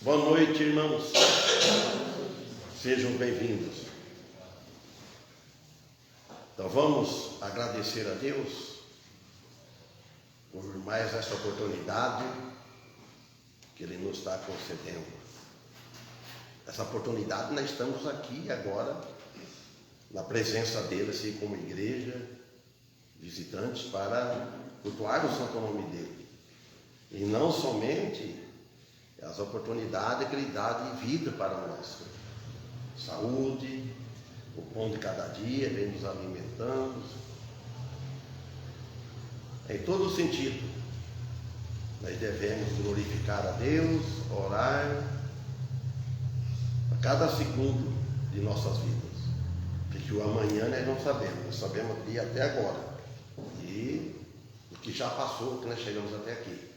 Boa noite, irmãos. Sejam bem-vindos. Então vamos agradecer a Deus por mais essa oportunidade que Ele nos está concedendo. Essa oportunidade nós estamos aqui agora, na presença dEle, assim como igreja, visitantes, para cultuar o santo nome dEle. E não somente as oportunidades que Ele dá de vida para nós. Saúde, o pão de cada dia, vem nos alimentando. Em todo sentido, nós devemos glorificar a Deus, orar a cada segundo de nossas vidas. Porque o amanhã nós não sabemos, nós sabemos o dia até agora. E o que já passou, que nós chegamos até aqui.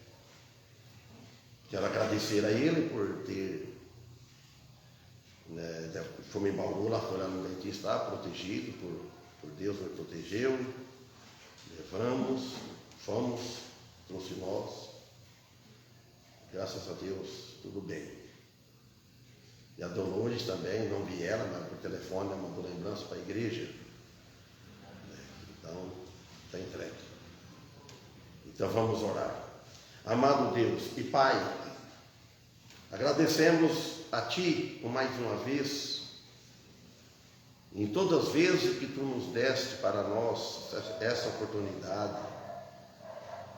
Quero agradecer a Ele por ter, fomos em Bauru, lá foi lá no dentista, protegido, por Deus nos protegeu, levamos, fomos, trouxe nós, graças a Deus, tudo bem. E a Dolores também, não vi ela, mas por telefone ela mandou lembrança para a igreja, então está entregue. Então vamos orar. Amado Deus e Pai, agradecemos a Ti por mais uma vez, em todas as vezes que Tu nos deste para nós essa oportunidade,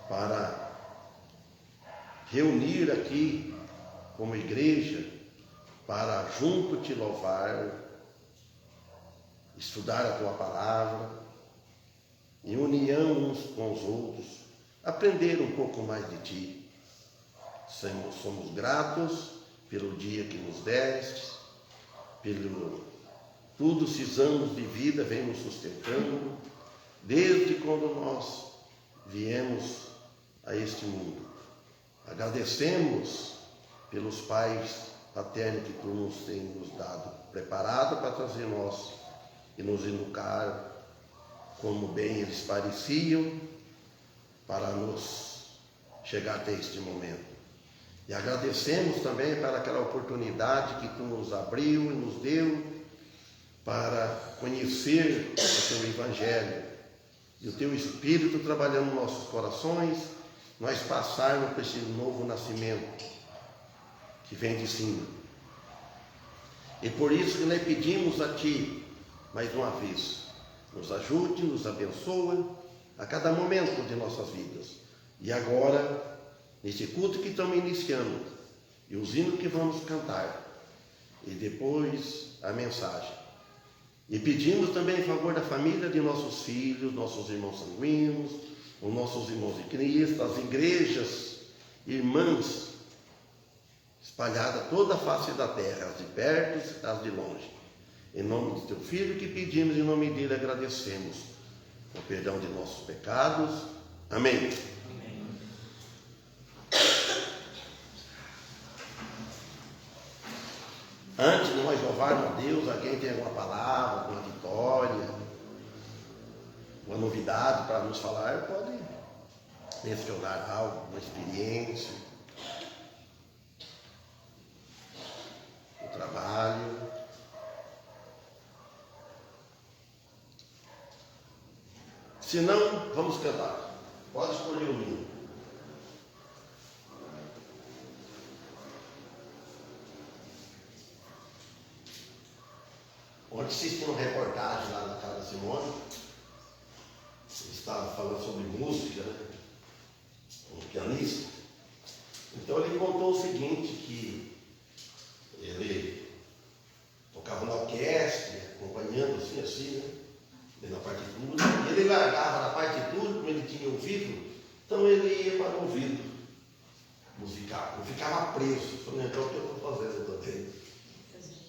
para reunir aqui como igreja, para junto Te louvar, estudar a Tua palavra, em união uns com os outros, aprender um pouco mais de Ti. Somos gratos pelo dia que nos deste, pelo tudo esses anos de vida vem nos sustentando, desde quando nós viemos a este mundo. Agradecemos pelos pais paternos que Tu nos tem nos dado, preparado para trazer nós e nos educar como bem eles pareciam, para nos chegar até este momento. E agradecemos também para aquela oportunidade que Tu nos abriu e nos deu para conhecer o Teu Evangelho e o Teu Espírito trabalhando nos nossos corações, nós passarmos por esse novo nascimento que vem de cima. E por isso que nós pedimos a Ti, mais uma vez, nos ajude, nos abençoe a cada momento de nossas vidas. E agora, neste culto que estamos iniciando, e os hinos que vamos cantar, e depois a mensagem. E pedimos também em favor da família de nossos filhos, nossos irmãos sanguíneos, os nossos irmãos de Cristo, as igrejas, irmãs, espalhadas toda a face da terra, as de perto e as de longe. Em nome de Teu Filho que pedimos, em nome dele agradecemos o perdão de nossos pecados. Amém. Amém. Antes de nós louvarmos a Deus, alguém tem alguma palavra, alguma vitória, uma novidade para nos falar, pode mencionar algo, uma experiência, o trabalho. Se não, vamos cantar. Pode escolher o hino. Ontem assisti uma reportagem lá na casa da Simone. Ele estava falando sobre música, né? Um pianista. Então ele contou o seguinte, que ele tocava na orquestra, acompanhando assim, né? Na partitura, e ele largava na partitura, como ele tinha ouvido, então ele ia para o ouvido musical, não ficava preso. Falei, então o que eu estou fazendo também?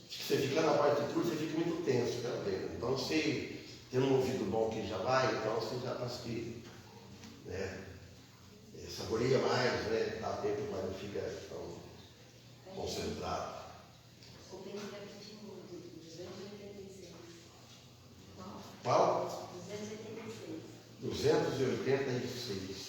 Você fica na partitura, você fica muito tenso, cara, dele. Então se tem um ouvido bom que já vai, então você já consegue, né? Saboreia mais, né? Dá tempo, mas não fica tão concentrado. Qual? 286.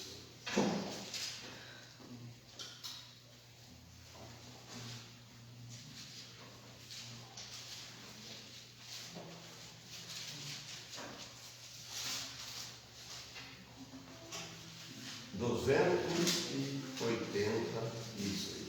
280, isso aí.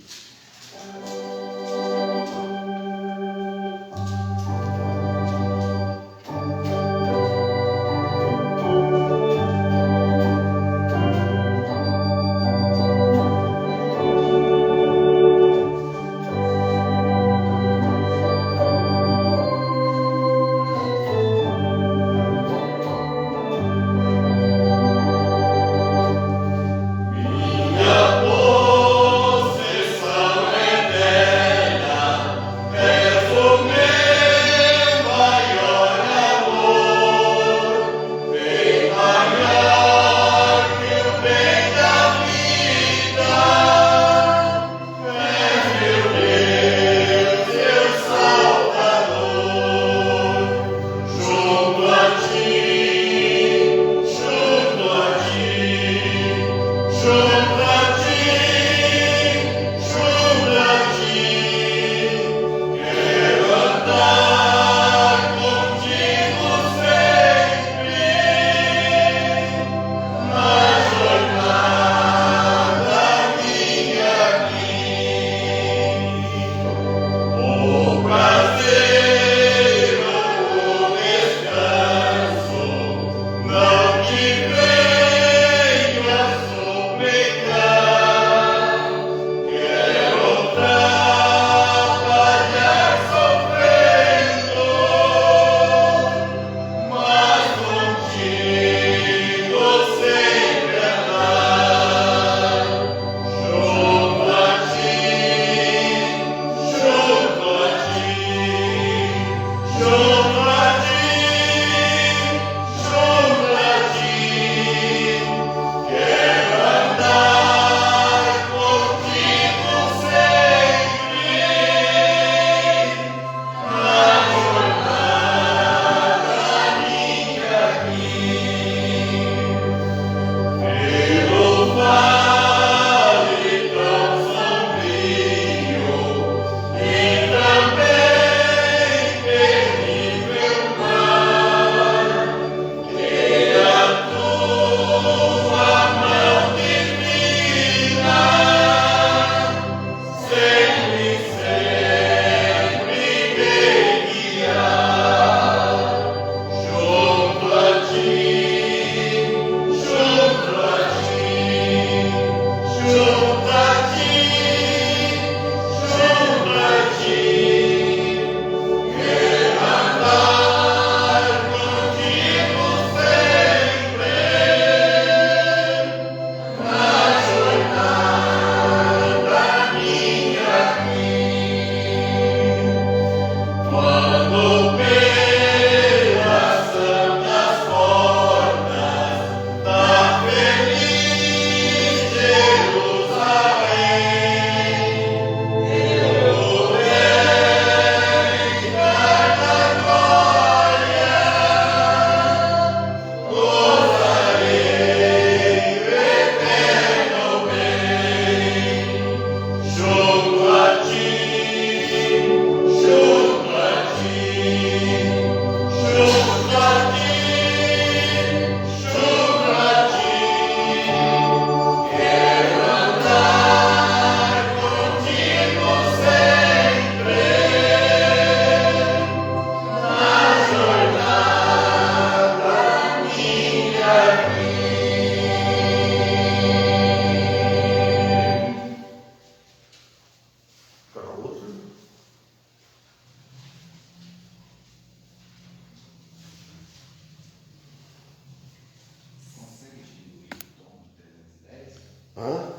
Hã?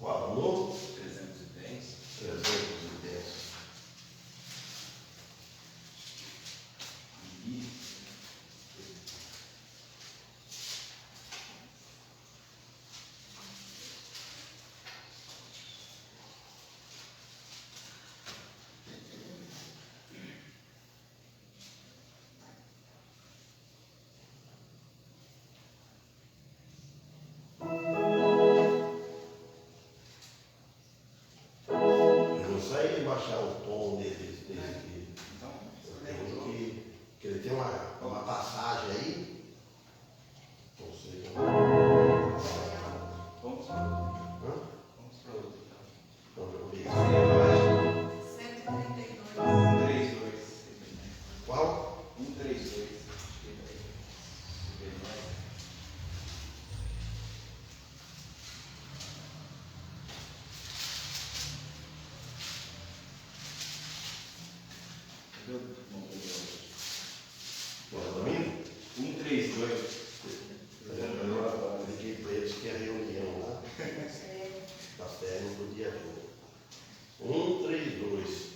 Qual? No? 310. 310. Bora domingo? 132. Eu liguei para eles que é reunião lá. Tá certo do dia 132.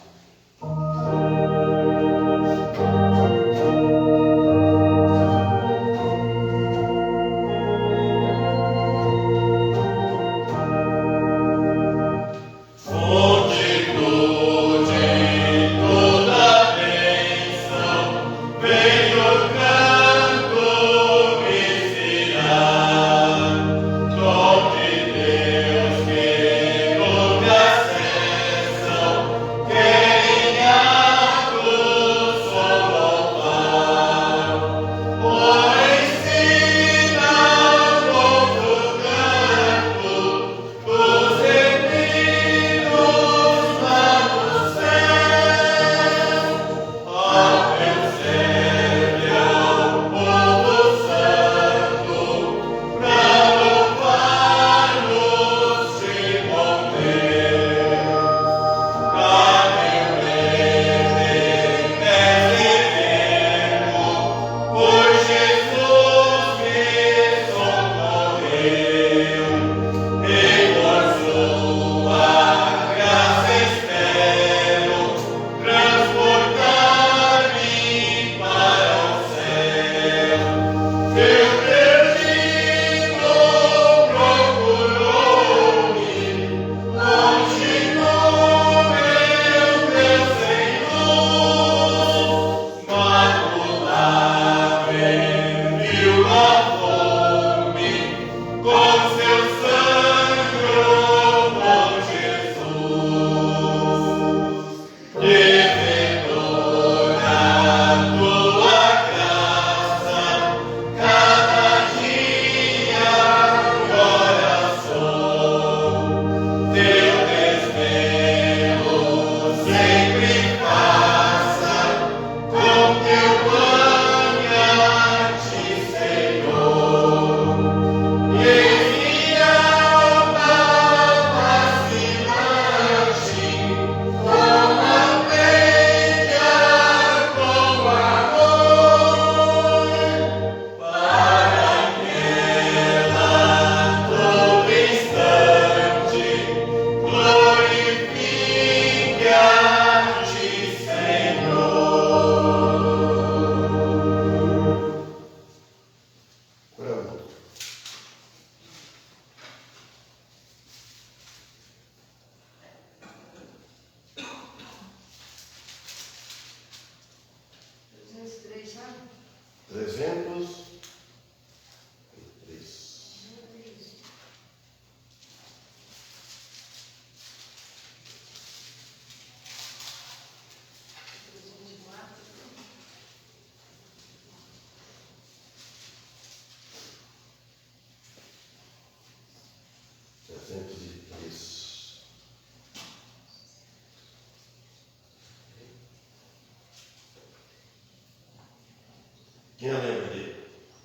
Quem lembra dele?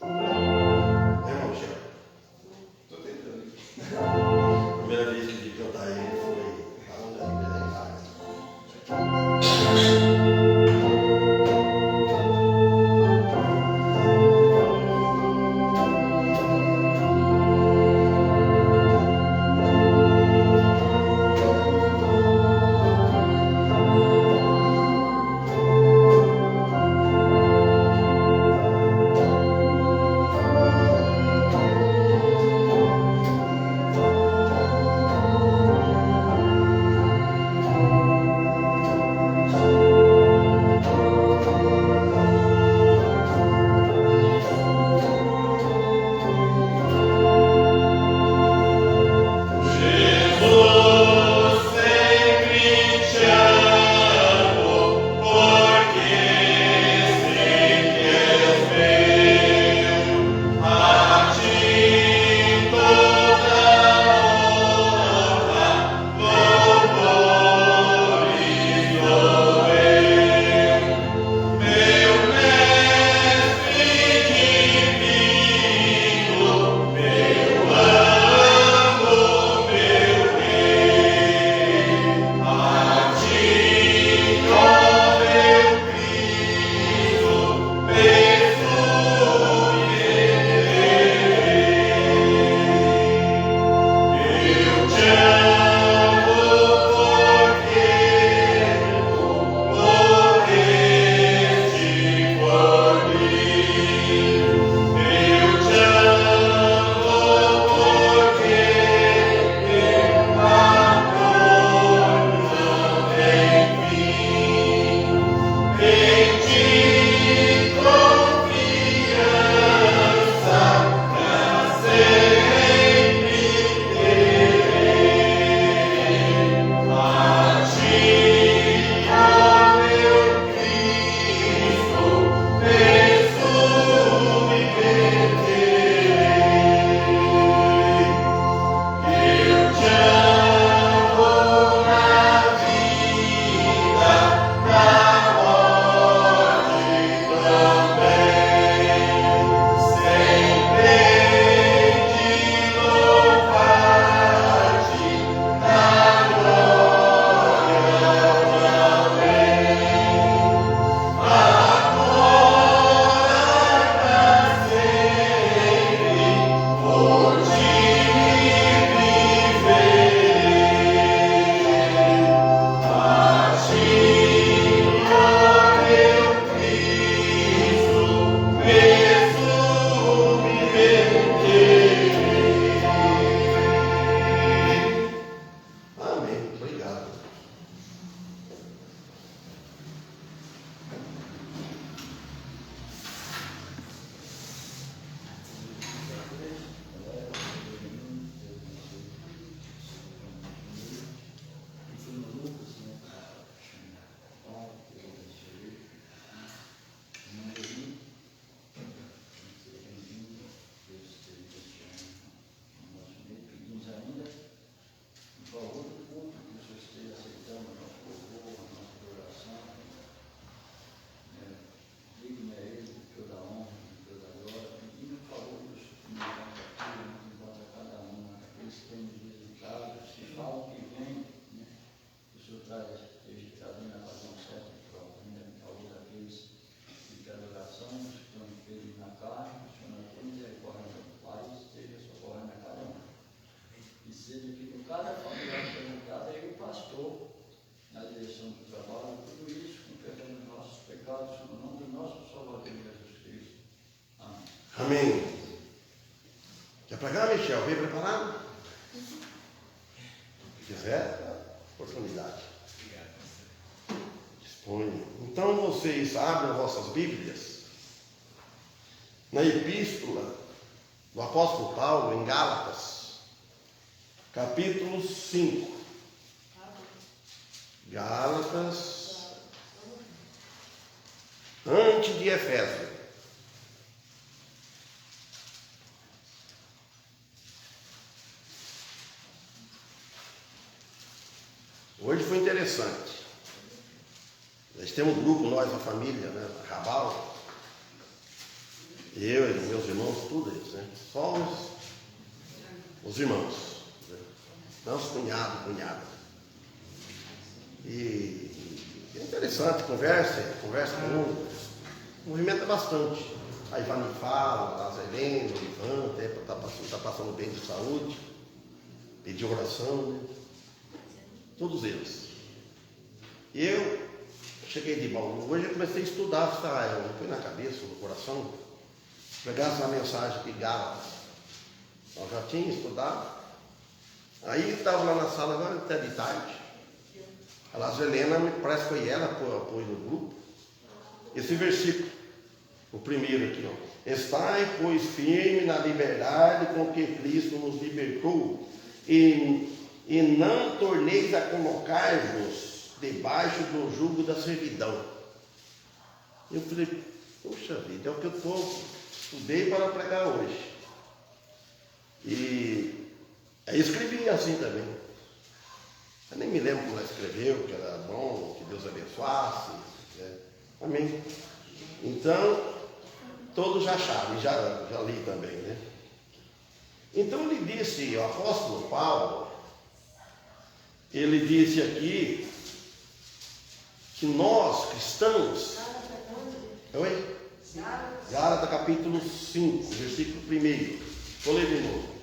É, irmão Michel? Estou tentando. A primeira vez que eu vi cantar ele foi aonde ali, Belém Vargas. ainda, e qual outro culto que o Senhor esteja aceitando o nosso louvor, a nossa adoração. Digno é Ele de toda a honra, de toda a glória. E no favor dos que nos encontram aqui, nos encontra cada um, aqueles que têm visitado, que falam que vem, né? Que o Senhor esteja trazendo a razão certa e própria, né? Em favor daqueles que querem adoração, os que estão enfermos na carne, o Senhor na tua misericórdia, meu Pai, esteja socorrendo a cada um. E seja que com cada família apresentada aí o pastor, na direção do trabalho, tudo isso com perdão dos nossos pecados, no nome do nosso Salvador Jesus Cristo. Amém. Amém. Quer pregar, Michel? Vem preparado? Se quiser, oportunidade. Disponha. Então vocês abrem as vossas Bíblias na epístola do apóstolo Paulo em Gálatas, capítulo 5. Gálatas, antes de Efésios. Hoje foi interessante. Nós temos um grupo, nós, a família, né? Rabal. Eu e meus irmãos, tudo eles, né? Só os irmãos. Né? Nosso cunhado, cunhada. E é interessante, conversa com um, movimenta bastante. A Ivani fala, a Zelene, o Ivan, está passando bem de saúde, pediu oração, né? Todos eles. Eu cheguei de Bauru, hoje eu comecei a estudar Israel, não foi na cabeça, no coração, pegar essa mensagem de Gálatas. Eu já tinha estudado, aí estava lá na sala agora até de tarde. A Helena, parece que foi ela que apoio no grupo. Esse versículo, o primeiro aqui, ó. Estai, pois, firme na liberdade com que Cristo nos libertou, e não torneis a colocar-vos debaixo do jugo da servidão. Eu falei, poxa vida, é o que eu estudei para pregar hoje. E aí escrevi assim também. Eu nem me lembro como ela escreveu, que era bom, que Deus abençoasse. Né? Amém. Então, todos já acharam, já li também, né? Então ele disse, o apóstolo Paulo, ele disse aqui que nós, cristãos, oi? Gálatas capítulo 5, versículo 1. Vou ler de novo.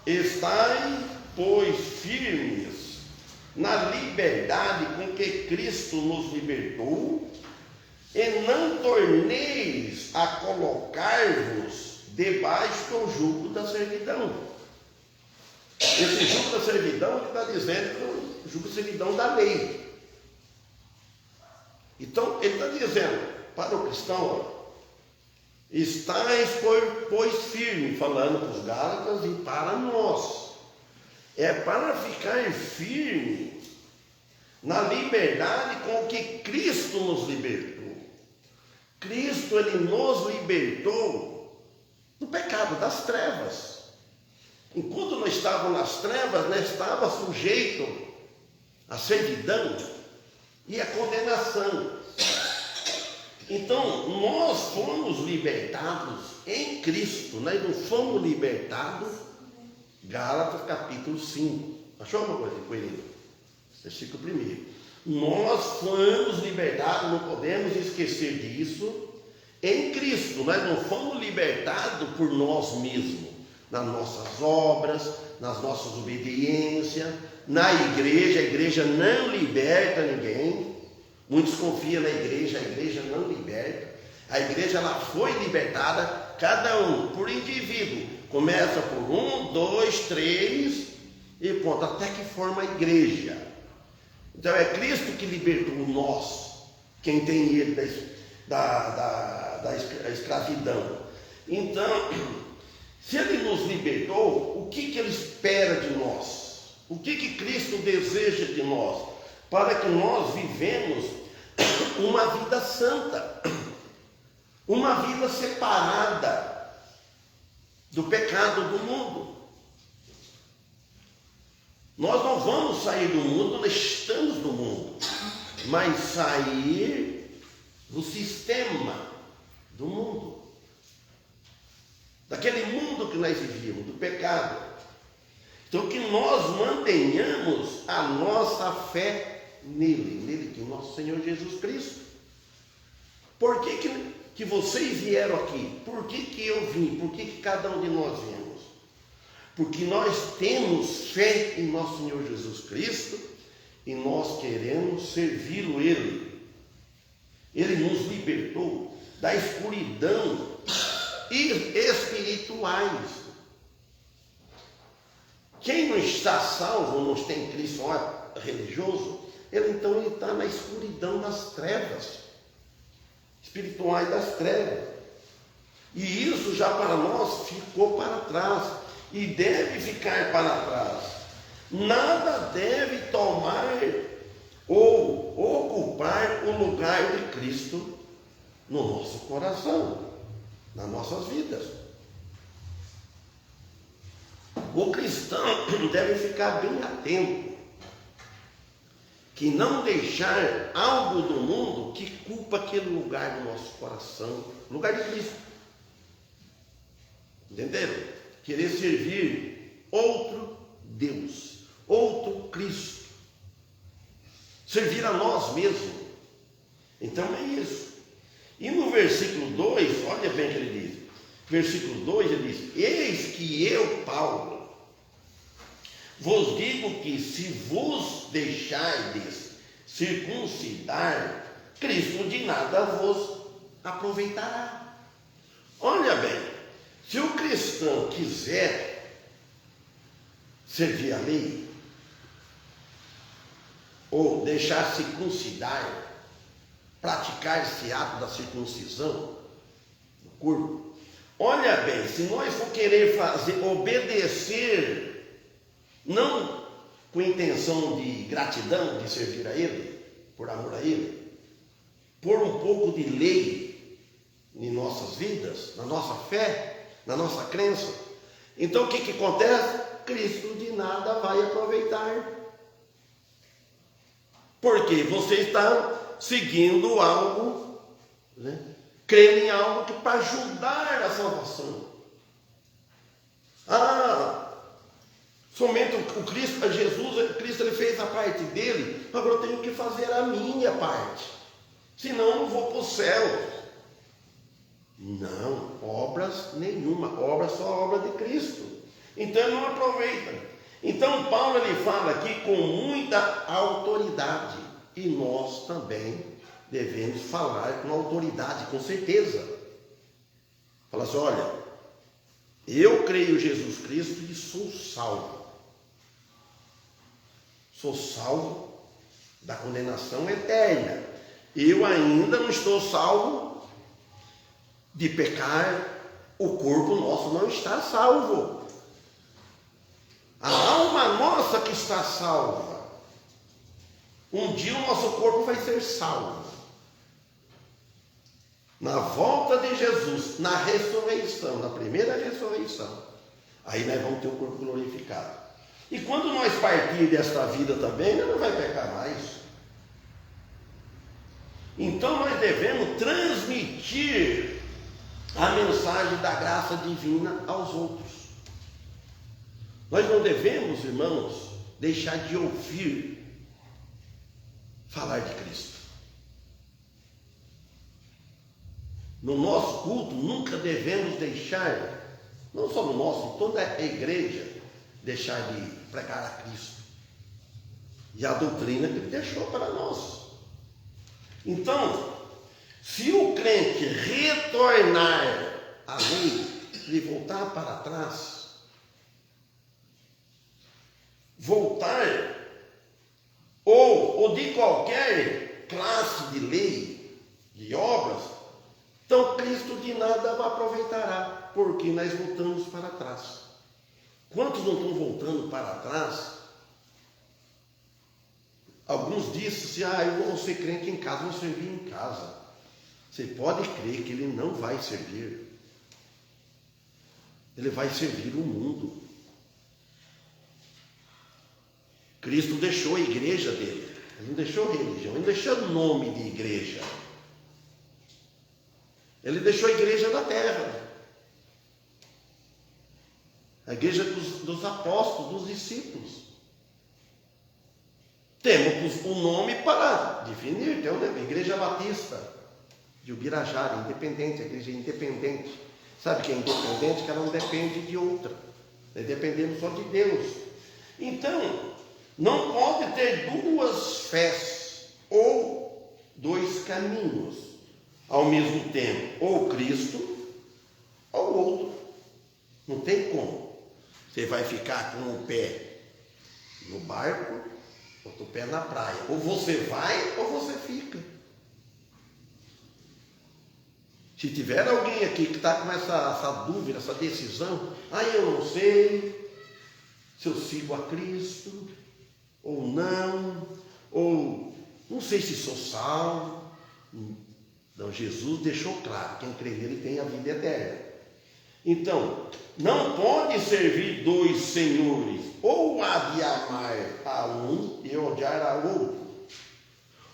Estai, pois, firmes na liberdade com que Cristo nos libertou, e não torneis a colocar-vos debaixo do jugo da servidão. Esse jugo da servidão, ele está dizendo que é o jugo da servidão da lei. Então, ele está dizendo para o cristão, estais, pois, firme, falando para os Gálatas e para nós. É para ficar firme na liberdade com que Cristo nos libertou. Cristo, ele nos libertou do pecado, das trevas. Enquanto nós estávamos nas trevas, nós estávamos sujeitos à servidão e à condenação. Então, nós fomos libertados em Cristo, nós não fomos libertados, Gálatas capítulo 5. Achou uma coisa, Coelhinho? Versículo 1. Nós fomos libertados, não podemos esquecer disso, em Cristo. Nós não fomos libertados por nós mesmos, nas nossas obras, nas nossas obediências, na igreja. A igreja não liberta ninguém. Muitos confiam na igreja, a igreja não liberta. A igreja, ela foi libertada, cada um, por indivíduo. Começa por 1, 2, 3 e ponto, até que forma a igreja. Então é Cristo que libertou nós, quem tem ele da escravidão. Então, se ele nos libertou, o que ele espera de nós? O que Cristo deseja de nós? Para que nós vivemos uma vida santa, uma vida separada do pecado do mundo. Nós não vamos sair do mundo, nós estamos no mundo, mas sair do sistema do mundo, daquele mundo que nós vivíamos, do pecado. Então que nós mantenhamos a nossa fé nele, que é o nosso Senhor Jesus Cristo. Por que vocês vieram aqui? Por que eu vim? Por que cada um de nós viemos? Porque nós temos fé em nosso Senhor Jesus Cristo e nós queremos servi-lo Ele. Ele nos libertou da escuridão espirituais. Quem não está salvo, não tem Cristo religioso, ele está na escuridão das trevas, espirituais das trevas. E isso já para nós ficou para trás e deve ficar para trás. Nada deve tomar ou ocupar o lugar de Cristo no nosso coração, nas nossas vidas. O cristão deve ficar bem atento, que não deixar algo do mundo que culpa aquele lugar do nosso coração, lugar de Cristo. Entenderam? Querer servir outro Deus, outro Cristo, servir a nós mesmos. Então é isso. E no versículo 2, olha bem o que ele diz. Versículo 2 ele diz: eis que eu, Paulo, vos digo que se vos deixardes circuncidar, Cristo de nada vos aproveitará. Olha bem, se o cristão quiser servir a lei, ou deixar circuncidar, praticar esse ato da circuncisão do corpo, olha bem, se nós for querer obedecer, não com intenção de gratidão, de servir a Ele, por amor a Ele, pôr um pouco de lei em nossas vidas, na nossa fé, na nossa crença, então o que acontece? Cristo de nada vai aproveitar. Porque você está seguindo algo, né? Crendo em algo que para ajudar a salvação. Somente o Cristo, Cristo ele fez a parte dele, agora eu tenho que fazer a minha parte, senão eu não vou para o céu. Não, obras nenhuma, só obra de Cristo. Então ele não aproveita. Então Paulo ele fala aqui com muita autoridade, e nós também devemos falar com autoridade, com certeza. Fala assim: olha, eu creio em Jesus Cristo e sou salvo. Sou salvo da condenação eterna. Eu ainda não estou salvo de pecar. O corpo nosso não está salvo. A alma nossa que está salva. Um dia o nosso corpo vai ser salvo. Na volta de Jesus, na ressurreição, na primeira ressurreição, aí nós vamos ter o corpo glorificado. E quando nós partir desta vida também, nós não vai pecar mais. Então nós devemos transmitir a mensagem da graça divina aos outros. Nós não devemos, irmãos, deixar de ouvir falar de Cristo. No nosso culto, nunca devemos deixar, não só no nosso, em toda a igreja, deixar de pregar a Cristo e a doutrina que Ele deixou para nós. Então, se o crente retornar à lei, ele voltar para trás, ou de qualquer classe de lei, de obras, então Cristo de nada aproveitará, porque nós voltamos para trás. Quantos não estão voltando para trás? Alguns dizem assim: eu vou ser crente em casa, vou servir em casa. Você pode crer que ele não vai servir. ele vai servir o mundo. Cristo deixou a igreja dele, ele não deixou religião, ele não deixou o nome de igreja. Ele deixou a igreja da terra, a igreja dos apóstolos, dos discípulos. Temos o nome para definir, tem uma Igreja Batista de Ubirajara, independente, a igreja é independente. Sabe que é independente? Que ela não depende de outra, dependendo só de Deus. Então, não pode ter duas fés ou dois caminhos ao mesmo tempo, ou Cristo ou outro. Não tem como. Você vai ficar com um pé no barco, outro pé na praia. Ou você vai ou você fica. Se tiver alguém aqui que está com essa dúvida, essa decisão, eu não sei se eu sigo a Cristo ou não, ou não sei se sou salvo. Não, Jesus deixou claro, quem crê nele tem a vida eterna. Então, não pode servir dois senhores, ou há de amar a um e odiar a outro,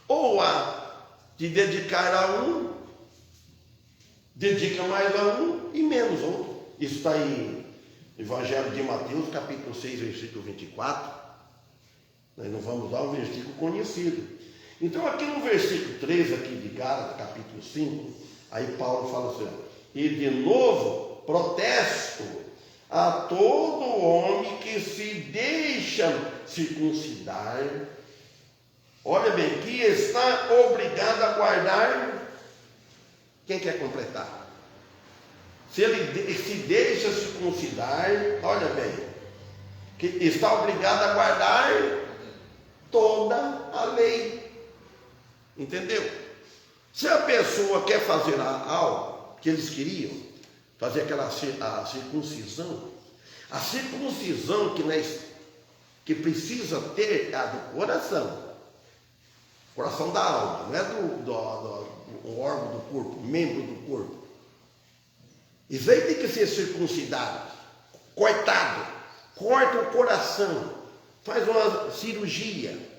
ou há de dedicar a um, dedica mais a um e menos a outro. Isso está em Evangelho de Mateus, capítulo 6, versículo 24. Nós não vamos dar um versículo conhecido. Então, aqui no versículo 3 aqui de Gálatas, capítulo 5, aí Paulo fala assim, e de novo protesto a todo homem que se deixa circuncidar, olha bem, que está obrigado a guardar. Quem quer completar? Se ele se deixa circuncidar, olha bem, que está obrigado a guardar toda a lei. Entendeu? Se a pessoa quer fazer algo que eles queriam, fazer a circuncisão que precisa ter é a do coração da alma, não é do órgão do corpo, membro do corpo. Isso aí tem que ser circuncidado, cortado, corta o coração, faz uma cirurgia.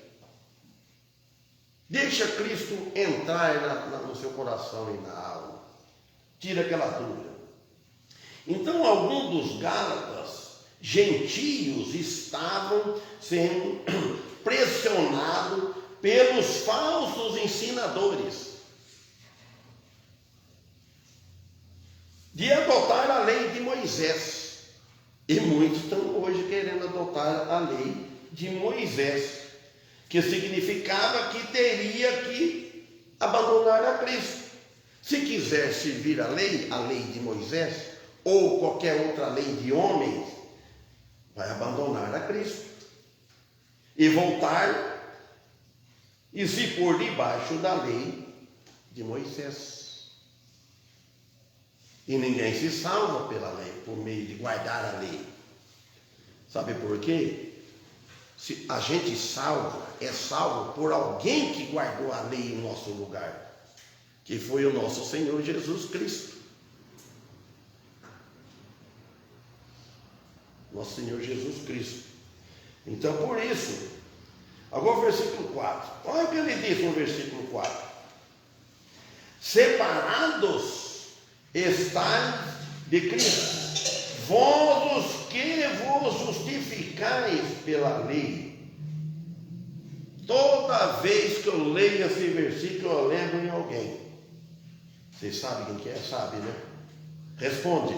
Deixa Cristo entrar no seu coração e na alma. Tira aquela dúvida. Então, alguns dos Gálatas, gentios, estavam sendo pressionados pelos falsos ensinadores de adotar a lei de Moisés. E muitos estão hoje querendo adotar a lei de Moisés, que significava que teria que abandonar a Cristo. Se quiser servir a lei de Moisés, ou qualquer outra lei de homens, vai abandonar a Cristo e voltar e se pôr debaixo da lei de Moisés. E ninguém se salva pela lei, por meio de guardar a lei. Sabe por quê? Se a gente é salvo por alguém que guardou a lei em nosso lugar, que foi o nosso Senhor Jesus Cristo. Nosso Senhor Jesus Cristo. Então, por isso, agora o versículo 4. Olha o que ele diz no versículo 4. Separados estáis de Cristo, vós os que vos justificais pela lei. Toda vez que eu leio esse versículo, eu lembro em alguém. Vocês sabem quem que é? Sabe, né? Responde.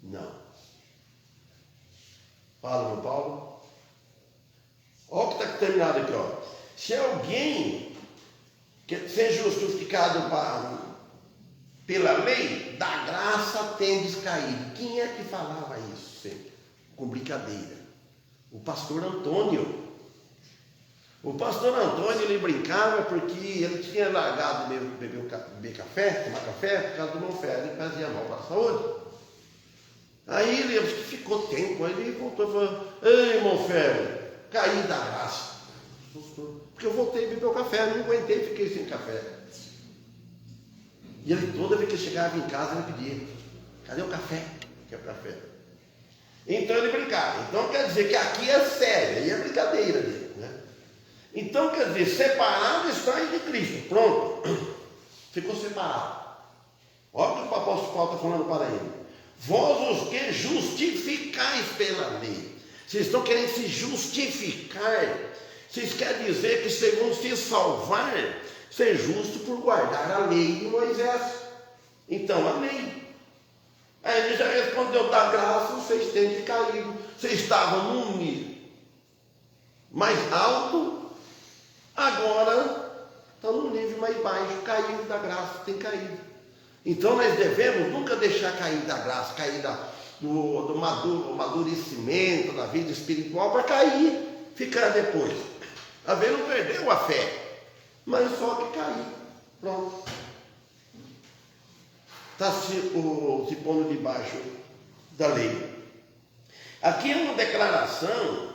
Não. Fala, meu Paulo. Olha o que está terminado aqui, ó. Se alguém quer ser justificado pela lei, da graça tendes caído. Quem é que falava isso sempre? Com brincadeira. O pastor Antônio. O pastor Antônio, ele brincava porque ele tinha largado de beber café, tomar café, por causa do monfé, ele fazia mal para a saúde. Aí ele ficou tempo, aí ele voltou e falou: ei, monfé, caí da graça. Porque eu voltei a beber o café, não aguentei, fiquei sem café. E ele, toda vez que ele chegava em casa, ele pedia: cadê o café? Quer o café? Então ele brincava. Então quer dizer que aqui é sério, aí é brincadeira dele, né? Então quer dizer, separado está de Cristo. Pronto, ficou separado. Olha o que o apóstolo Paulo está falando para ele: vós os que justificais pela lei. Vocês estão querendo se justificar. Vocês querem dizer que vocês vão se salvar, ser justo por guardar a lei de Moisés. Então a lei. Aí ele já respondeu: da graça vocês têm que cair. Vocês estavam num nível mais alto, agora estão num nível mais baixo. Caíram da graça, tem caído. Então nós devemos nunca deixar cair da graça, cair do amadurecimento da vida espiritual, para cair, ficar depois. Às vezes não perdeu a fé, mas só que cair. Pronto. Está se pondo debaixo da lei. Aqui é uma declaração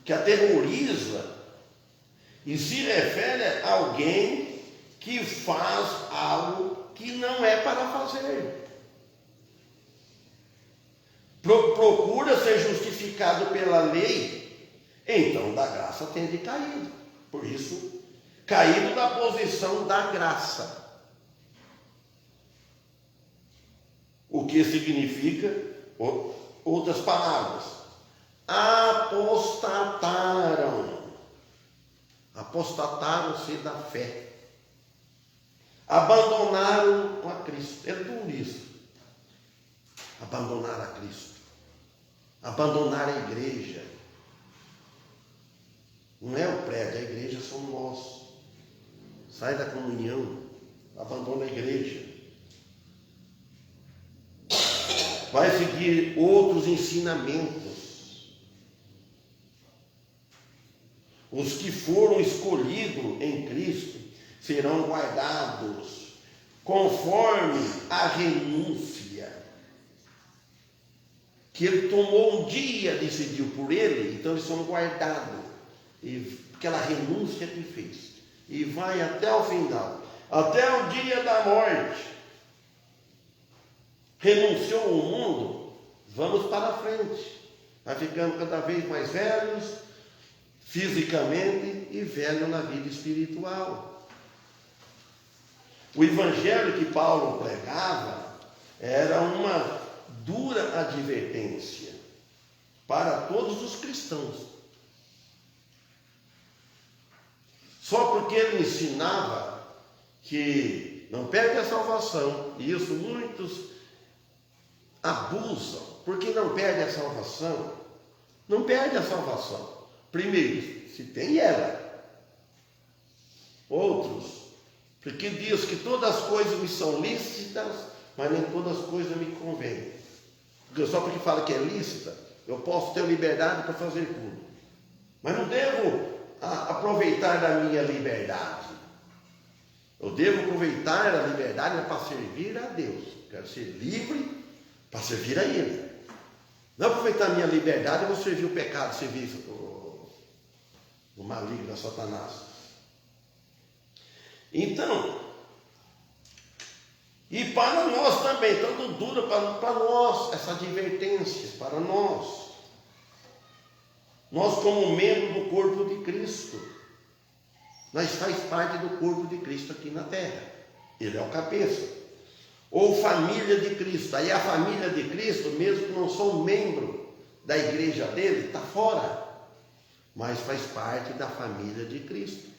que aterroriza e se refere a alguém que faz algo que não é para fazer. Procura ser justificado pela lei, então da graça tem de cair. Por isso, caído da posição da graça. O que significa, outras palavras, apostataram-se da fé, abandonaram a Cristo. É tudo isso. Abandonar a Cristo, abandonar a igreja. Não é o prédio, a igreja somos nós. Sai da comunhão, abandona a igreja. Vai seguir outros ensinamentos. Os que foram escolhidos em Cristo serão guardados conforme a renúncia que ele tomou um dia, decidiu por ele. Então eles são guardados, e aquela renúncia que fez, e vai até o final, até o dia da morte. Renunciou ao mundo, vamos para frente. Vai ficando cada vez mais velhos, fisicamente, e velho na vida espiritual. O evangelho que Paulo pregava era uma dura advertência para todos os cristãos. Só porque ele ensinava que não perde a salvação, e isso muitos abusam, porque não perde a salvação. Não perde a salvação. Primeiro, se tem ela. Outros, porque diz que todas as coisas me são lícitas, mas nem todas as coisas me convêm. Porque só porque fala que é lícita, eu posso ter liberdade para fazer tudo, mas não devo aproveitar da minha liberdade. Eu devo aproveitar a liberdade para servir a Deus. Quero ser livre para servir a Ele. Não aproveitar a minha liberdade, eu vou servir o pecado, servir o maligno, a Satanás. Então, e para nós também, tanto dura para nós essa advertência, para nós. Nós como membro do corpo de Cristo, nós faz parte do corpo de Cristo aqui na terra. Ele é o cabeça. Ou família de Cristo. Aí a família de Cristo, mesmo que não sou membro da igreja dele, está fora, mas faz parte da família de Cristo.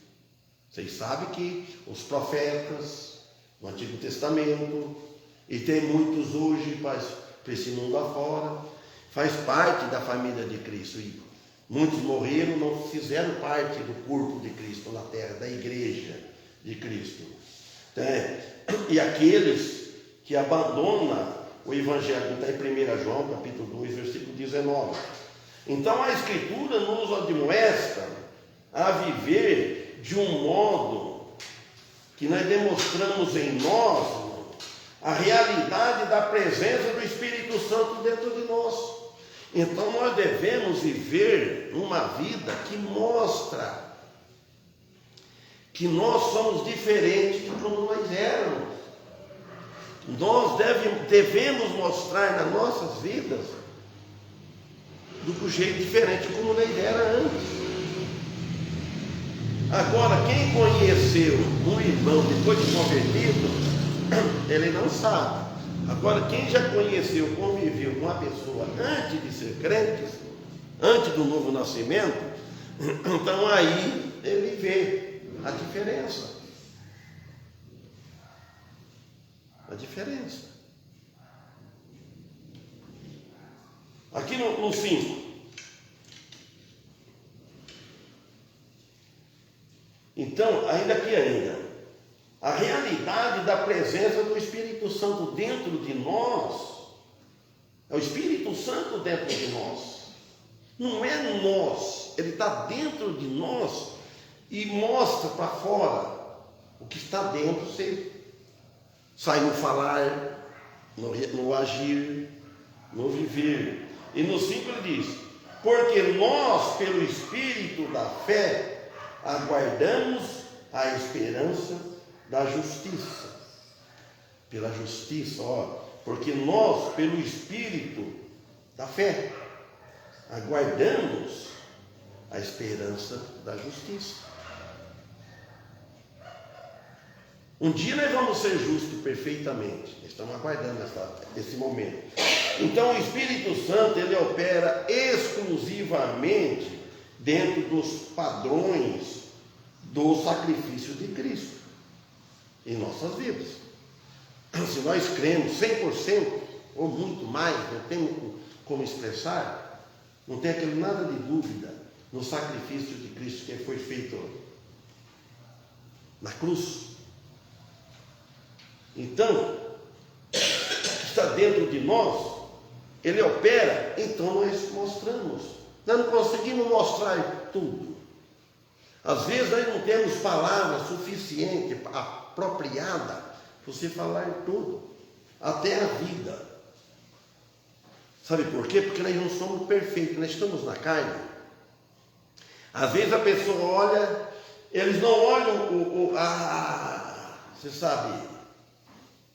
Vocês sabem que os profetas no Antigo Testamento, e tem muitos hoje para esse mundo afora, faz parte da família de Cristo. E muitos morreram, não fizeram parte do corpo de Cristo na terra, da igreja de Cristo. E aqueles que abandona o Evangelho, está em 1 João, capítulo 2, versículo 19. Então a Escritura nos admoesta a viver de um modo que nós demonstramos em nós a realidade da presença do Espírito Santo dentro de nós. Então nós devemos viver uma vida que mostra que nós somos diferentes de como nós éramos. Nós devemos mostrar nas nossas vidas do jeito diferente como ele era antes. Agora, quem conheceu um irmão depois de convertido, ele não sabe. Agora, quem já conheceu, conviveu com a pessoa antes de ser crente, antes do novo nascimento, então aí ele vê a diferença. A diferença. Aqui no 5. Então, ainda, a realidade da presença do Espírito Santo dentro de nós, é o Espírito Santo dentro de nós, não é nós, ele está dentro de nós e mostra para fora o que está dentro, sai no falar, no agir, no viver. E no 5 ele diz: porque nós, pelo Espírito da fé, aguardamos a esperança da justiça. Pela justiça, porque nós, pelo Espírito da fé, aguardamos a esperança da justiça. Um dia nós vamos ser justos perfeitamente. Estamos aguardando esse momento. Então o Espírito Santo, ele opera exclusivamente dentro dos padrões do sacrifício de Cristo em nossas vidas. Se nós cremos 100% ou muito mais, não tem como expressar, não tem aquele nada de dúvida no sacrifício de Cristo que foi feito na cruz. Então, o que está dentro de nós, ele opera, então nós mostramos. Nós não conseguimos mostrar tudo. Às vezes nós não temos palavras suficientes, apropriadas, para você falar tudo, até a vida. Sabe por quê? Porque nós não somos perfeitos, nós estamos na carne. Às vezes a pessoa olha, eles não olham você sabe,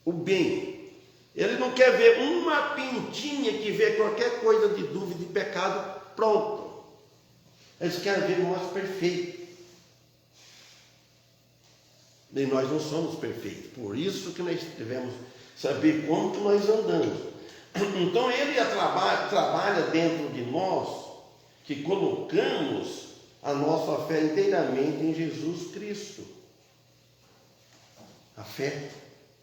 o bem. Ele não quer ver uma pintinha que vê qualquer coisa de dúvida e pecado, pronto. Eles querem ver nós perfeitos. E nós não somos perfeitos. Por isso que nós devemos saber como que nós andamos. Então ele trabalha dentro de nós, que colocamos a nossa fé inteiramente em Jesus Cristo. A fé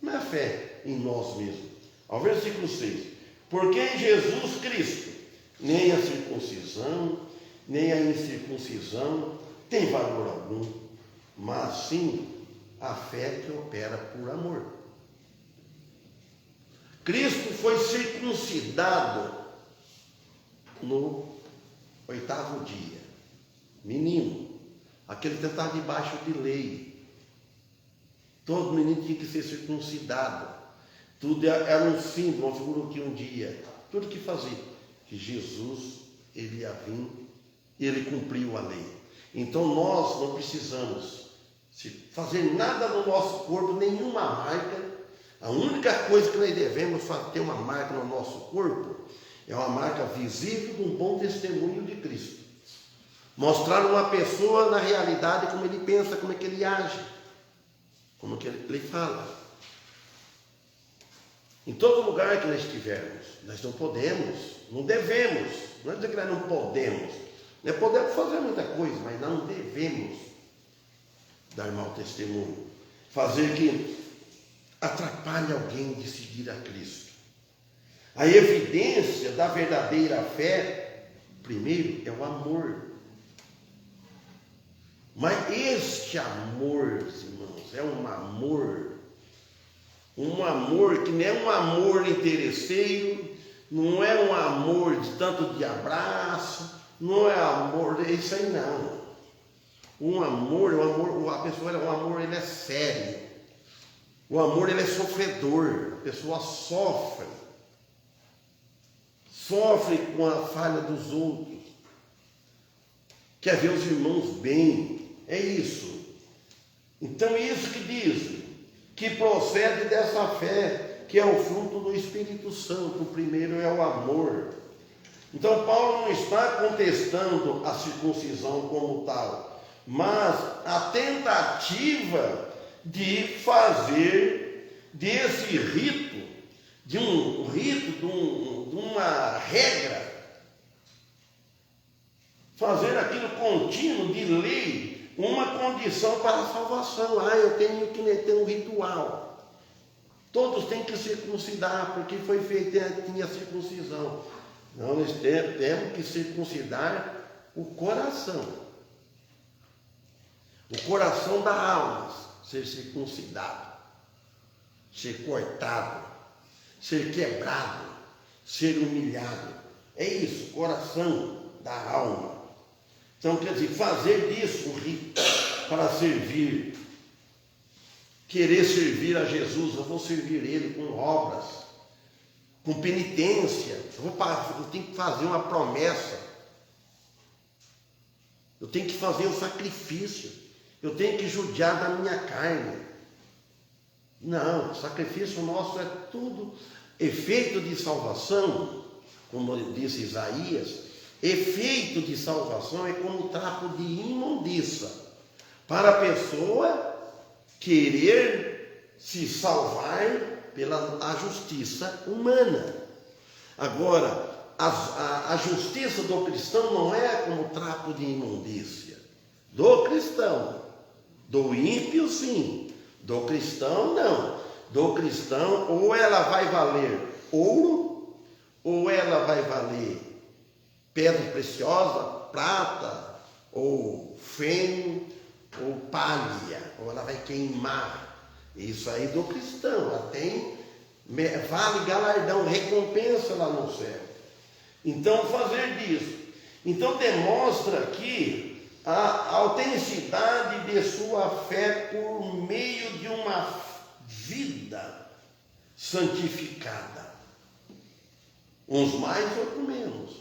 não é a fé em nós mesmos. Ao versículo 6. Porque em Jesus Cristo nem a circuncisão, nem a incircuncisão tem valor algum, mas sim a fé que opera por amor. Cristo foi circuncidado no 8º dia. Menino, aquele que estava debaixo de lei. Todo menino tinha que ser circuncidado. Tudo era um símbolo, uma figura que um dia, tudo que fazia, que Jesus, ele ia vir, ele cumpriu a lei. Então nós não precisamos fazer nada no nosso corpo, nenhuma marca. A única coisa que nós devemos ter uma marca no nosso corpo é uma marca visível de um bom testemunho de Cristo. Mostrar uma pessoa na realidade como ele pensa, como é que ele age, como é que ele fala. Em todo lugar que nós estivermos, nós não podemos, não devemos, não é dizer que nós não podemos. Nós podemos fazer muita coisa, mas não devemos dar mau testemunho, fazer que atrapalhe alguém de seguir a Cristo. A evidência da verdadeira fé, primeiro, é o amor. Mas este amor, irmãos, é um amor que não é um amor interesseiro, não é um amor de tanto de abraço, não é amor, isso aí não. O amor, a pessoa, o amor, ele é sério. O amor, ele é sofredor. A pessoa sofre com a falha dos outros. Quer ver os irmãos bem. É isso. Então, isso que diz, que procede dessa fé que é o fruto do Espírito Santo. O primeiro é o amor. Então Paulo não está contestando a circuncisão como tal, mas a tentativa de fazer desse rito, de uma regra, fazer aquilo contínuo de lei, uma condição para a salvação. Eu tenho que ter um ritual. Todos têm que circuncidar, porque foi feita, tinha circuncisão. Não, nós temos que circuncidar o coração. O coração da alma, ser circuncidado, ser cortado, ser quebrado, ser humilhado. É isso, coração da alma. Então, quer dizer, fazer disso um rito para servir, querer servir a Jesus. Eu vou servir Ele com obras, com penitência. Eu tenho que fazer uma promessa, eu tenho que fazer um sacrifício, eu tenho que judiar da minha carne. Não, o sacrifício nosso é tudo efeito de salvação, como disse Isaías. Efeito de salvação é como trapo de imundícia para a pessoa querer se salvar pela justiça humana. Agora, a justiça do cristão não é como trapo de imundícia. Do cristão. Do ímpio, sim. Do cristão, não. Do cristão, ou ela vai valer ouro, ou ela vai valer pedra preciosa, prata, ou feno, ou palha, ou ela vai queimar. Isso aí do cristão, ela tem vale galardão, recompensa lá no céu. Então, fazer disso. Então, demonstra aqui a autenticidade de sua fé por meio de uma vida santificada. Uns mais, outros menos.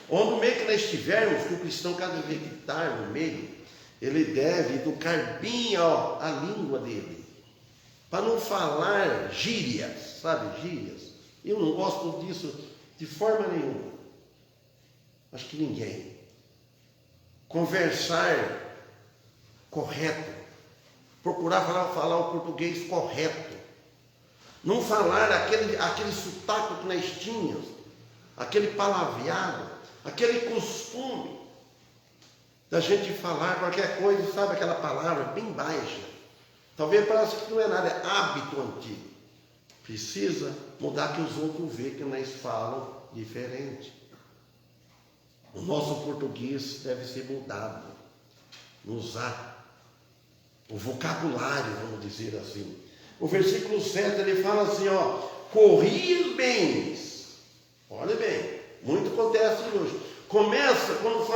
Onde no meio que nós estivermos, que o cristão, cada vez que está no meio, ele deve educar bem a língua dele, para não falar gírias, sabe, gírias. Eu não gosto disso de forma nenhuma. Acho que ninguém. Conversar correto, procurar falar o português correto, não falar aquele sotaque que nós tínhamos, aquele palavreado, aquele costume da gente falar qualquer coisa, sabe, aquela palavra bem baixa. Talvez parece que não é nada, é hábito antigo. Precisa mudar que os outros vejam que nós falamos diferente. O nosso português deve ser mudado, usar o vocabulário, vamos dizer assim. O versículo 7, ele fala assim, corri os bens. Olha bem, muito acontece hoje. Começa, quando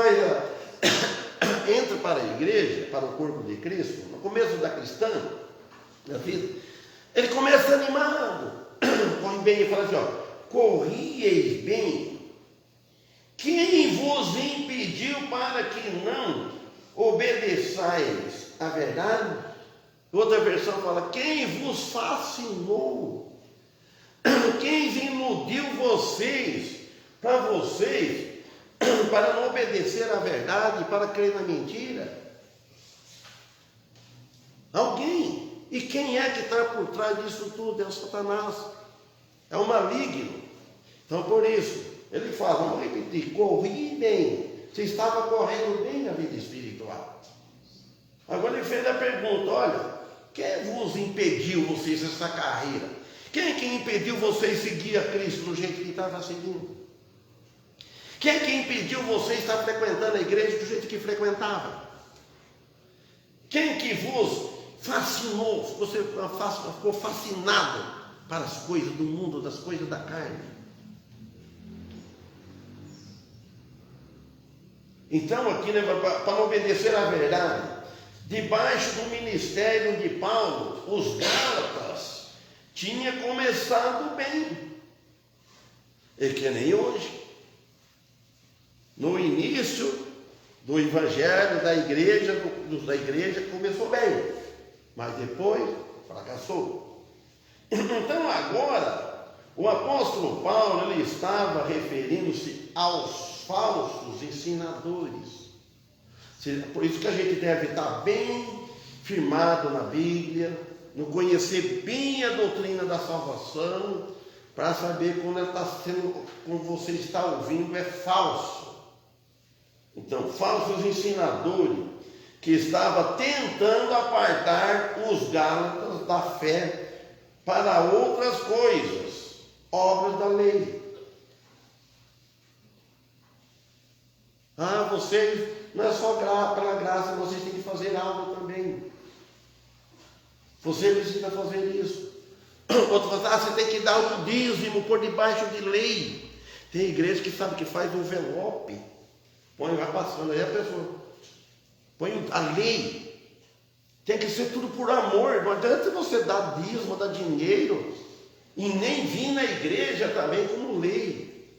entra para a igreja, para o corpo de Cristo, no começo da cristã, da vida, ele começa animado, corre bem e fala assim, corrieis bem. Quem vos impediu para que não obedeçais a verdade? Outra versão fala, quem vos fascinou? Quem iludiu vocês, para não obedecer à verdade, para crer na mentira? Alguém. E quem é que está por trás disso tudo? É o Satanás. É o maligno. Então, por isso, ele fala, vamos repetir, corri bem. Você estava correndo bem na vida espiritual. Agora ele fez a pergunta, olha, quem vos impediu vocês essa carreira? Quem é que impediu vocês seguir a Cristo do jeito que estava seguindo? Quem é que impediu vocês estar frequentando a igreja do jeito que frequentava? Quem é que vos fascinou, você ficou fascinado para as coisas do mundo, das coisas da carne? Então aqui, para obedecer à verdade, debaixo do ministério de Paulo, os Gálatas tinham começado bem, e que nem hoje. No início do evangelho da igreja começou bem, mas depois fracassou. Então agora, o apóstolo Paulo, ele estava referindo-se aos falsos ensinadores. Por isso que a gente deve estar bem firmado na Bíblia, no conhecer bem a doutrina da salvação, para saber quando ela está sendo, como você está ouvindo, é falso. Então, falsos ensinadores que estavam tentando apartar os gálatas da fé para outras coisas, obras da lei. Vocês, não é só pela graça, vocês têm que fazer algo também. Você precisa fazer isso. Outros falam, você tem que dar o dízimo por debaixo de lei. Tem igreja que sabe que faz um envelope, põe, vai passando, aí a pessoa põe a lei. Tem que ser tudo por amor. Não adianta você dar dízimo, dar dinheiro, e nem vir na igreja também como lei.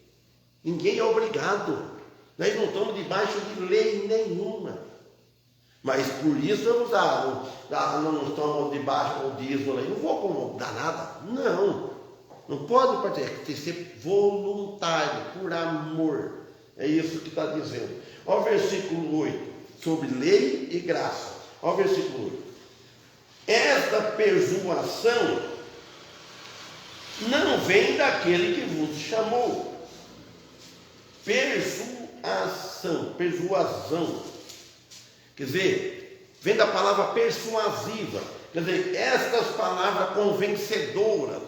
Ninguém é obrigado. Nós não estamos debaixo de lei nenhuma. Mas por isso não estamos debaixo do dízimo. Não vou dar nada. Não pode partir. Tem que ser voluntário, por amor. É isso que está dizendo. Olha o versículo 8, sobre lei e graça. Olha o versículo 8. Esta persuasão não vem daquele que vos chamou. Persuasão. Quer dizer, vem da palavra persuasiva. Quer dizer, estas palavras convencedoras.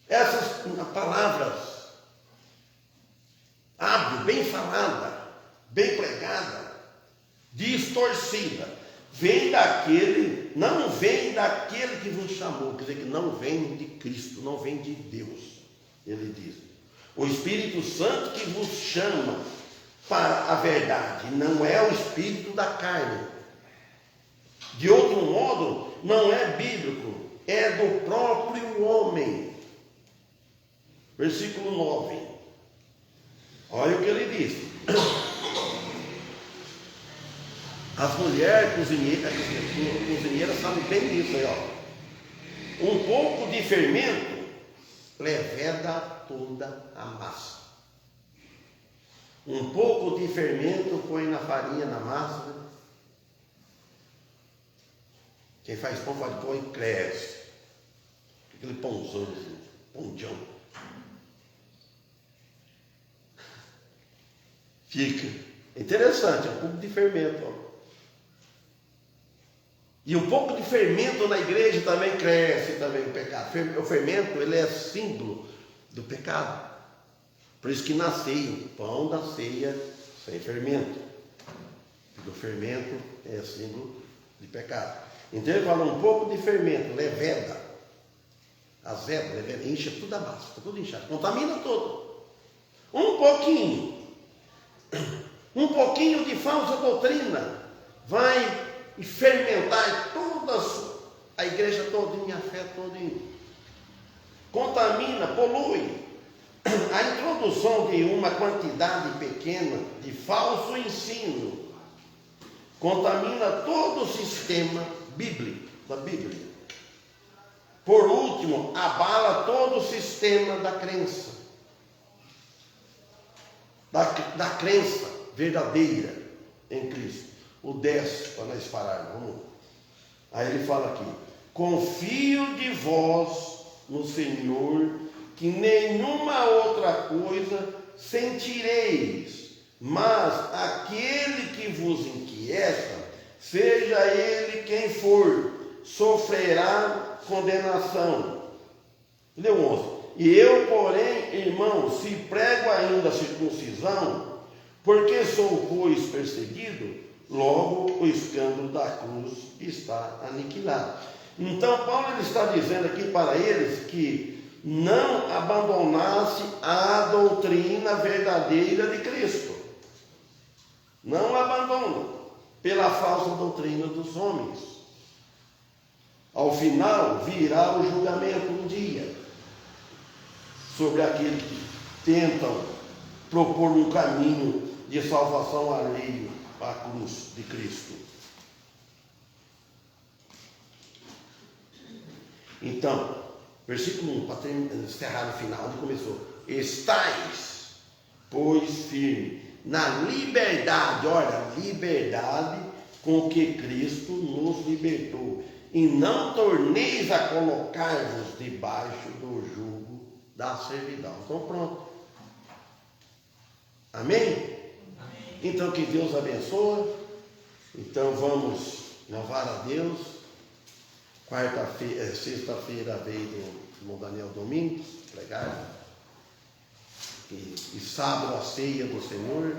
Essas palavras hábil, bem falada, bem pregada, distorcida, não vem daquele que vos chamou, quer dizer, que não vem de Cristo, não vem de Deus. Ele diz, o Espírito Santo que vos chama para a verdade, não é o espírito da carne. De outro modo, não é bíblico, é do próprio homem. Versículo 9. Olha o que ele diz. As mulheres cozinheiras sabem bem disso aí, ó. Um pouco de fermento leveda toda a massa. Um pouco de fermento põe na farinha, na massa. Né? Quem faz pão faz pão e cresce. Aquele pãozão assim, pãozão. Fica interessante, um pouco de fermento. Ó. E um pouco de fermento na igreja também cresce também o pecado. O fermento, ele é símbolo do pecado. Por isso que na ceia, o pão da ceia sem fermento. Porque o fermento é símbolo de pecado. Então ele fala um pouco de fermento, leveda. Azeda, leveda, enche tudo a massa, está tudo inchado, contamina tudo. Um pouquinho de falsa doutrina vai fermentar toda a igreja todinha, a fé todinha. Contamina, polui. A introdução de uma quantidade pequena de falso ensino contamina todo o sistema bíblico, da Bíblia. Por último, abala todo o sistema da crença. Da crença verdadeira em Cristo. O 10, para nós pararmos. Vamos. Aí ele fala aqui: confio de vós no Senhor, que nenhuma outra coisa sentireis, mas aquele que vos inquieta, seja ele quem for, sofrerá condenação. Leu 11. E eu, porém, irmãos, se prego ainda a circuncisão, porque sou, pois, perseguido, logo o escândalo da cruz está aniquilado. Então Paulo ele está dizendo aqui para eles que não abandonasse a doutrina verdadeira de Cristo. Não abandona pela falsa doutrina dos homens. Ao final virá o julgamento um dia sobre aqueles que tentam propor um caminho de salvação alheio à cruz de Cristo. Então, versículo 1, para encerrar no final, onde começou: estais, pois, firme na liberdade, olha, liberdade com que Cristo nos libertou, e não torneis a colocar-vos debaixo do jugo da servidão. Então pronto. Amém? Então que Deus abençoe. Então vamos louvar a Deus. Sexta-feira veio o irmão Daniel Domingos pregar. E sábado a ceia do Senhor,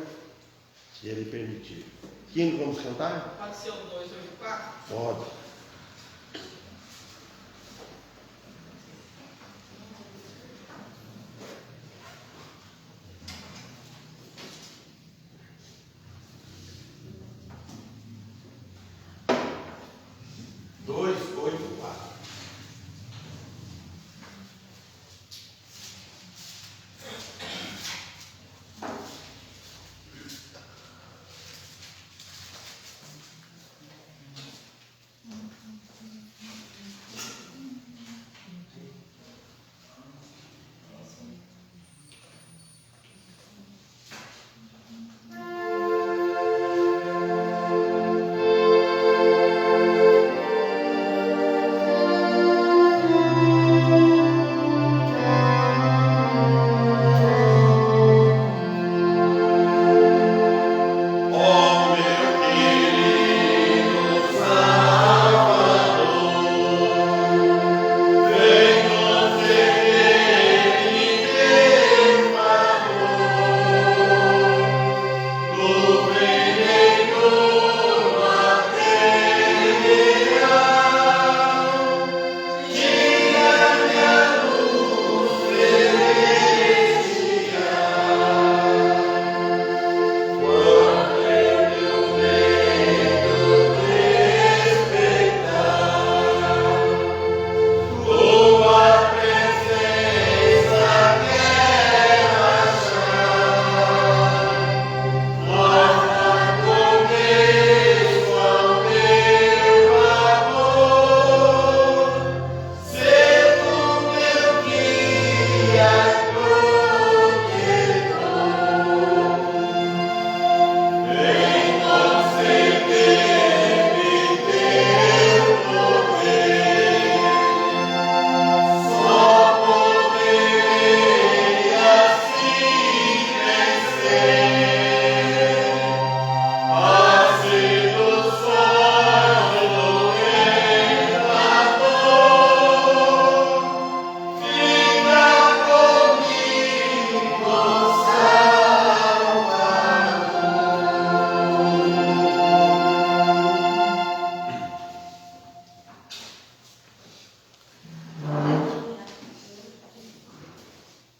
se Ele permitir. Quem vamos cantar? Pode ser o 284? Pode.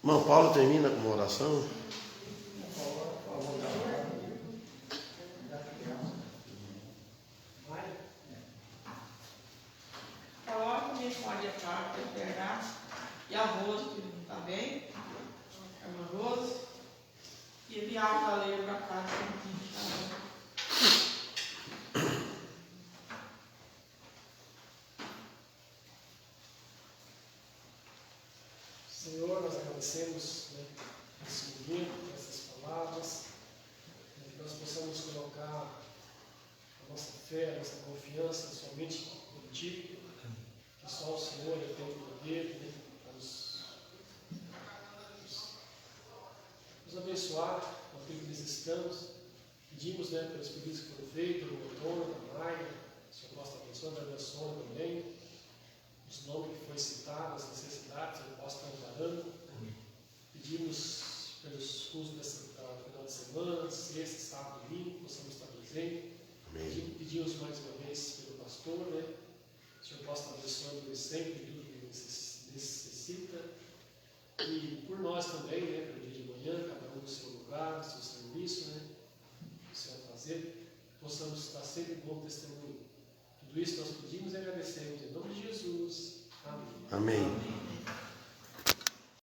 Irmão Paulo termina com uma oração. Coloca minha folha para pegar. E a Rose, que não está bem. É uma Rose. E enviar o caleiro para casa. Senhor, nós agradecemos, esse momento, essas palavras, que nós possamos colocar a nossa fé, a nossa confiança somente em Ti, que só o Senhor tem o poder para nos abençoar no tempo que nós estamos. Pedimos pelos pedidos que foram feitos, do Antônio, da Maia, que o Senhor possa abençoar, da Anderson também, os nomes que foram citados, as necessidades, que o Senhor possa estar amparando. Pedimos pelos cursos desse final de semana, sexta, sábado e domingo, possamos estar presentes. Pedimos mais uma vez pelo pastor, que o Senhor possa estar abençoando ele sempre tudo que ele necessita. E por nós também, pelo dia de manhã, cada um no seu lugar, no seu serviço, o Senhor fazer, possamos estar sempre bom testemunho. Tudo isso nós pedimos e agradecemos em nome de Jesus. Amém. Amém.